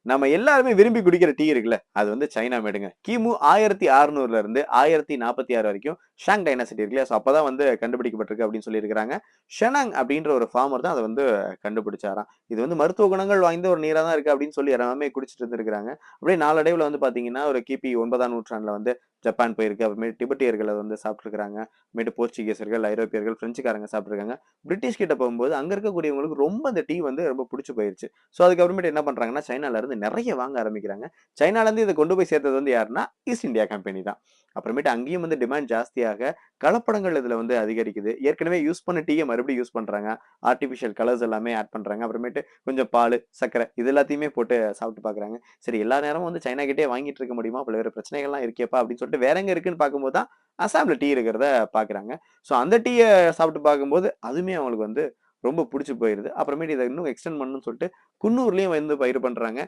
நம்ம எல்லாருமே விரும்பி குடிக்கிற டீ இருக்குல்ல, அது வந்து சைனா மேடுங்க. கிமு 1600ல இருந்து 1046 வரைக்கும் ஷாங் டைனஸ்டி இருக்குல்லையா? ஸோ அப்பதான் வந்து கண்டுபிடிக்கப்பட்டிருக்கு அப்படின்னு சொல்லியிருக்கிறாங்க. ஷெனாங் அப்படின்ற ஒரு ஃபார்மர் தான் அத வந்து கண்டுபிடிச்சாராம். இது வந்து மருத்துவ குணங்கள் வாய்ந்த ஒரு நீரா தான் இருக்கு அப்படின்னு சொல்லி எல்லாமே குடிச்சிட்டு இருந்திருக்கிறாங்க. அப்படியே நாளடைவுல வந்து பாத்தீங்கன்னா, ஒரு கிபி 9ஆம் நூற்றாண்டுல வந்து ஜப்பான் போயிருக்கு. அப்புறமேட்டு திபெத்தியர்கள் அத வந்து சாப்பிட்டுருக்காங்க. அப்புறமேட்டு போர்ச்சுகீசியர்கள், ஐரோப்பியர்கள், பிரெஞ்சுக்காரங்க சாப்பிட்டுருக்காங்க. பிரிட்டிஷ் கிட்ட போகும்போது அங்க இருக்கக்கூடியவங்களுக்கு ரொம்ப அந்த டீ வந்து ரொம்ப புடிச்சு போயிருச்சு. ஸோ அதுக்கப்புறமேட்டு என்ன பண்றாங்கன்னா, சைனால இருந்து நெறைய வாங்க ஆரம்பிக்கிறாங்க. சைனால இருந்து இத கொண்டு போய் சேர்த்தது வந்து யாருன்னா, ஈஸ்ட் இந்தியா கம்பெனி தான். அப்புறமேட்டு அங்கேயும் வந்து டிமாண்ட் ஜாஸ்தியாக கலப்படங்கள் இதுல வந்து அதிகரிக்குது. ஏற்கனவே யூஸ் பண்ண டீய மறுபடியும் யூஸ் பண்றாங்க. ஆர்டிபிஷியல் கலர்ஸ் எல்லாமே ஆட் பண்றாங்க. அப்புறமேட்டு கொஞ்சம் பாலு, சர்க்கரை இது எல்லாத்தையுமே போட்டு சாப்பிட்டு பார்க்குறாங்க. சரி எல்லா நேரமும் வந்து சைனா கிட்டயே வாங்கிட்டு இருக்க முடியுமா? பல்வேறு பிரச்சனைகள்லாம் இருக்கேப்பா அப்படின்னு சொல்லிட்டு வேற எங்க இருக்குன்னு பார்க்கும்போது தான் அசாம்ல டீ இருக்கிறத பார்க்குறாங்க. ஸோ அந்த டீய சாப்பிட்டு பார்க்கும்போது அதுவுமே அவங்களுக்கு வந்து ரொம்ப புடிச்சு போயிருது. அப்புறமேட்டு இத இன்னும் எக்ஸ்டெண்ட் பண்ணணும்னு சொல்லிட்டு குன்னூர்லயும் வந்து பயிர் பண்றாங்க.